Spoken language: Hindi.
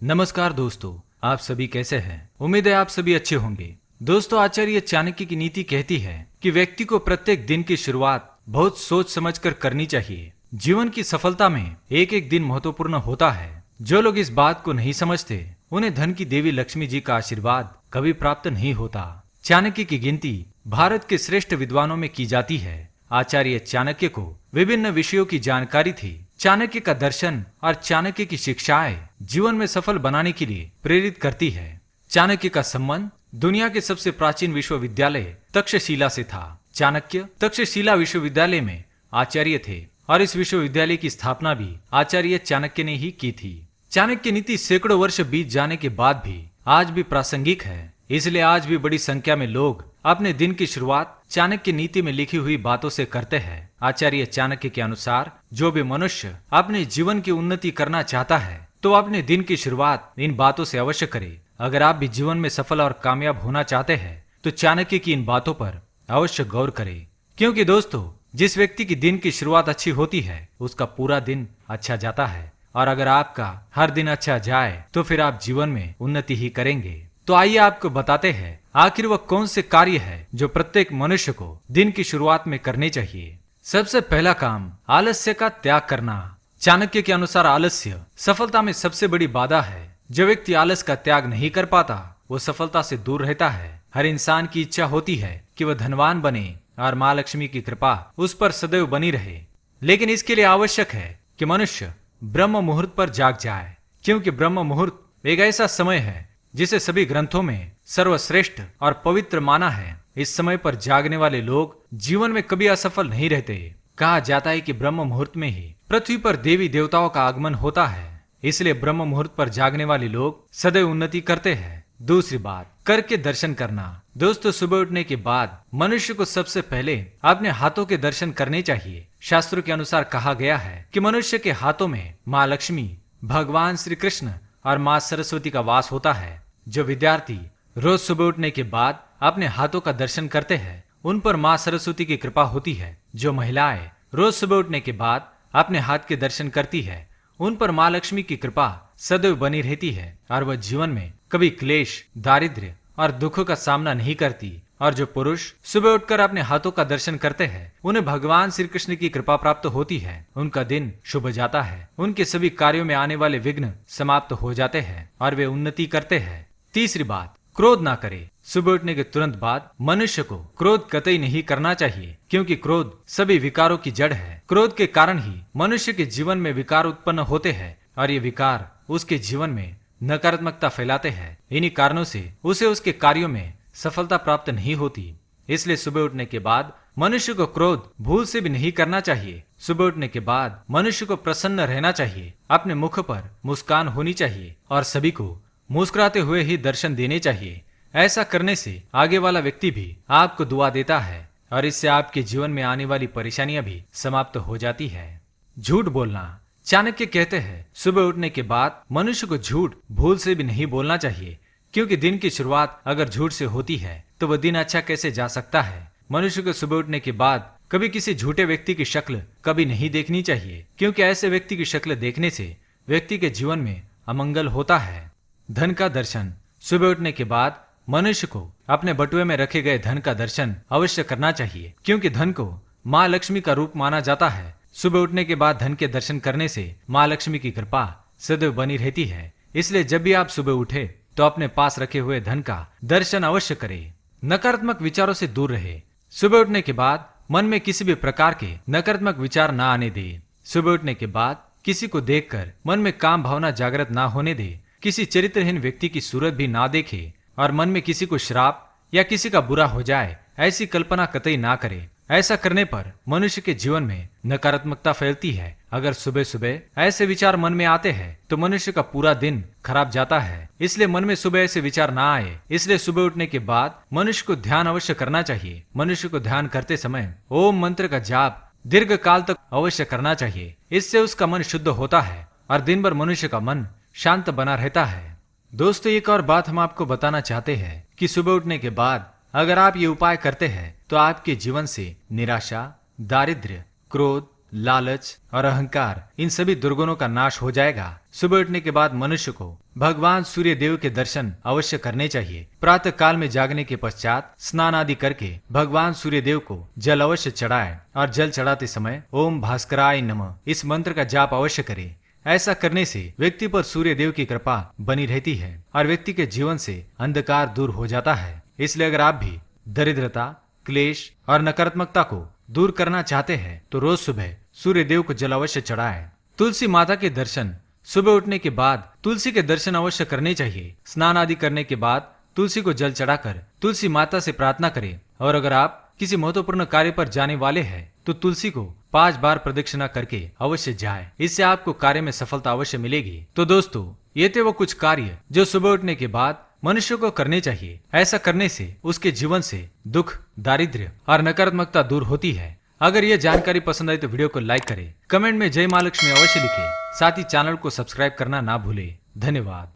नमस्कार दोस्तों, आप सभी कैसे हैं? उम्मीद है आप सभी अच्छे होंगे। दोस्तों, आचार्य चाणक्य की नीति कहती है कि व्यक्ति को प्रत्येक दिन की शुरुआत बहुत सोच समझकर करनी चाहिए। जीवन की सफलता में एक एक दिन महत्वपूर्ण होता है। जो लोग इस बात को नहीं समझते, उन्हें धन की देवी लक्ष्मी जी का आशीर्वाद कभी प्राप्त नहीं होता। चाणक्य की गिनती भारत के श्रेष्ठ विद्वानों में की जाती है। आचार्य चाणक्य को विभिन्न विषयों की जानकारी थी। चाणक्य का दर्शन और चाणक्य की शिक्षाएं जीवन में सफल बनाने के लिए प्रेरित करती है। चाणक्य का संबंध दुनिया के सबसे प्राचीन विश्वविद्यालय तक्षशिला से था। चाणक्य तक्षशिला विश्वविद्यालय में आचार्य थे और इस विश्वविद्यालय की स्थापना भी आचार्य चाणक्य ने ही की थी। चाणक्य नीति सैकड़ों वर्ष बीत जाने के बाद भी आज भी प्रासंगिक है। इसलिए आज भी बड़ी संख्या में लोग अपने दिन की शुरुआत चाणक्य नीति में लिखी हुई बातों से करते हैं। आचार्य चाणक्य के अनुसार जो भी मनुष्य अपने जीवन की उन्नति करना चाहता है तो अपने दिन की शुरुआत इन बातों से अवश्य करे। अगर आप भी जीवन में सफल और कामयाब होना चाहते हैं तो चाणक्य की इन बातों पर अवश्य गौर करें। क्योंकि दोस्तों, जिस व्यक्ति की दिन की शुरुआत अच्छी होती है उसका पूरा दिन अच्छा जाता है, और अगर आपका हर दिन अच्छा जाए तो फिर आप जीवन में उन्नति ही करेंगे। तो आइए आपको बताते हैं आखिर वह कौन से कार्य है जो प्रत्येक मनुष्य को दिन की शुरुआत में करने चाहिए। सबसे पहला काम आलस्य का त्याग करना। चाणक्य के अनुसार आलस्य सफलता में सबसे बड़ी बाधा है। जो व्यक्ति आलस का त्याग नहीं कर पाता वो सफलता से दूर रहता है। हर इंसान की इच्छा होती है कि वह धनवान बने और माँ लक्ष्मी की कृपा उस पर सदैव बनी रहे, लेकिन इसके लिए आवश्यक है कि मनुष्य ब्रह्म मुहूर्त पर जाग जाए। क्योंकि ब्रह्म मुहूर्त एक ऐसा समय है जिसे सभी ग्रंथों में सर्वश्रेष्ठ और पवित्र माना है। इस समय पर जागने वाले लोग जीवन में कभी असफल नहीं रहते। कहा जाता है कि ब्रह्म मुहूर्त में ही पृथ्वी पर देवी देवताओं का आगमन होता है, इसलिए ब्रह्म मुहूर्त पर जागने वाले लोग सदैव उन्नति करते हैं। दूसरी बात, करके दर्शन करना। दोस्तों, सुबह उठने के बाद मनुष्य को सबसे पहले अपने हाथों के दर्शन करने चाहिए। शास्त्रों के अनुसार कहा गया है कि मनुष्य के हाथों में माँ लक्ष्मी, भगवान श्री कृष्ण और माँ सरस्वती का वास होता है। जो विद्यार्थी रोज सुबह उठने के बाद अपने हाथों का दर्शन करते हैं उन पर माँ सरस्वती की कृपा होती है। जो महिलाएं रोज सुबह उठने के बाद अपने हाथ के दर्शन करती है उन पर माँ लक्ष्मी की कृपा सदैव बनी रहती है और वह जीवन में कभी क्लेश, दारिद्र्य और दुखों का सामना नहीं करती। और जो पुरुष सुबह उठकर अपने हाथों का दर्शन करते हैं उन्हें भगवान श्री कृष्ण की कृपा प्राप्त होती है। उनका दिन शुभ जाता है, उनके सभी कार्यों में आने वाले विघ्न समाप्त हो जाते हैं और वे उन्नति करते हैं। तीसरी बात, क्रोध ना करे। सुबह उठने के तुरंत बाद मनुष्य को क्रोध कतई नहीं करना चाहिए, क्योंकि क्रोध सभी विकारों की जड़ है। क्रोध के कारण ही मनुष्य के जीवन में विकार उत्पन्न होते हैं और ये विकार उसके जीवन में नकारात्मकता फैलाते हैं। इन्हीं कारणों से उसे उसके कार्यों में सफलता प्राप्त नहीं होती। इसलिए सुबह उठने के बाद मनुष्य को क्रोध भूल से भी नहीं करना चाहिए। सुबह उठने के बाद मनुष्य को प्रसन्न रहना चाहिए, अपने मुख पर मुस्कान होनी चाहिए और सभी को मुस्कुराते हुए ही दर्शन देने चाहिए। ऐसा करने से आगे वाला व्यक्ति भी आपको दुआ देता है और इससे आपके जीवन में आने वाली परेशानियां भी समाप्त हो जाती है। झूठ बोलना। चाणक्य कहते हैं सुबह उठने के बाद मनुष्य को झूठ भूल से भी नहीं बोलना चाहिए, क्योंकि दिन की शुरुआत अगर झूठ से होती है तो वह दिन अच्छा कैसे जा सकता है। मनुष्य को सुबह उठने के बाद कभी किसी झूठे व्यक्ति की शक्ल कभी नहीं देखनी चाहिए, क्योंकि ऐसे व्यक्ति की शक्ल देखने से व्यक्ति के जीवन में अमंगल होता है। धन का दर्शन। सुबह उठने के बाद मनुष्य को अपने बटुए में रखे गए धन का दर्शन अवश्य करना चाहिए, क्योंकि धन को माँ लक्ष्मी का रूप माना जाता है। सुबह उठने के बाद धन के दर्शन करने से माँ लक्ष्मी की कृपा सदैव बनी रहती है। इसलिए जब भी आप सुबह उठे तो अपने पास रखे हुए धन का दर्शन अवश्य करें। नकारात्मक विचारों से दूर रहे। सुबह उठने के बाद मन में किसी भी प्रकार के नकारात्मक विचार ना आने दे। सुबह उठने के बाद किसी को देखकर मन में काम भावना जागृत ना होने दे। किसी चरित्रहीन व्यक्ति की सूरत भी ना देखे और मन में किसी को श्राप या किसी का बुरा हो जाए ऐसी कल्पना कतई ना करे। ऐसा करने पर मनुष्य के जीवन में नकारात्मकता फैलती है। अगर सुबह सुबह ऐसे विचार मन में आते हैं तो मनुष्य का पूरा दिन खराब जाता है। इसलिए मन में सुबह ऐसे विचार ना आए, इसलिए सुबह उठने के बाद मनुष्य को ध्यान अवश्य करना चाहिए। मनुष्य को ध्यान करते समय ओम मंत्र का जाप दीर्घ काल तक अवश्य करना चाहिए। इससे उसका मन शुद्ध होता है और दिन भर मनुष्य का मन शांत बना रहता है। दोस्तों, एक और बात हम आपको बताना चाहते हैं कि सुबह उठने के बाद अगर आप ये उपाय करते हैं तो आपके जीवन से निराशा, दारिद्र्य, क्रोध, लालच और अहंकार, इन सभी दुर्गुणों का नाश हो जाएगा। सुबह उठने के बाद मनुष्य को भगवान सूर्य देव के दर्शन अवश्य करने चाहिए। प्रातः काल में जागने के पश्चात स्नान आदि करके भगवान सूर्य देव को जल अवश्य चढ़ाए और जल चढ़ाते समय ओम भास्कराय नमः इस मंत्र का जाप अवश्य करे। ऐसा करने से व्यक्ति पर सूर्य देव की कृपा बनी रहती है और व्यक्ति के जीवन से अंधकार दूर हो जाता है। इसलिए अगर आप भी दरिद्रता, क्लेश और नकारात्मकता को दूर करना चाहते हैं तो रोज सुबह सूर्य देव को जल अवश्य चढ़ाएं। तुलसी माता के दर्शन सुबह उठने के बाद तुलसी के दर्शन अवश्य करने चाहिए। स्नान आदि करने के बाद तुलसी को जल चढ़ाकर तुलसी माता से प्रार्थना करें। और अगर आप किसी महत्वपूर्ण कार्य पर जाने वाले हैं तो तुलसी को 5 बार प्रदक्षिणा करके अवश्य जाए। इससे आपको कार्य में सफलता अवश्य मिलेगी। तो दोस्तों, ये थे वो कुछ कार्य जो सुबह उठने के बाद मनुष्य को करने चाहिए। ऐसा करने से उसके जीवन से दुख, दारिद्र्य और नकारात्मकता दूर होती है। अगर ये जानकारी पसंद आई तो वीडियो को लाइक करें, कमेंट में जय माँ लक्ष्मी अवश्य लिखें। साथ ही चैनल को सब्सक्राइब करना ना भूले। धन्यवाद।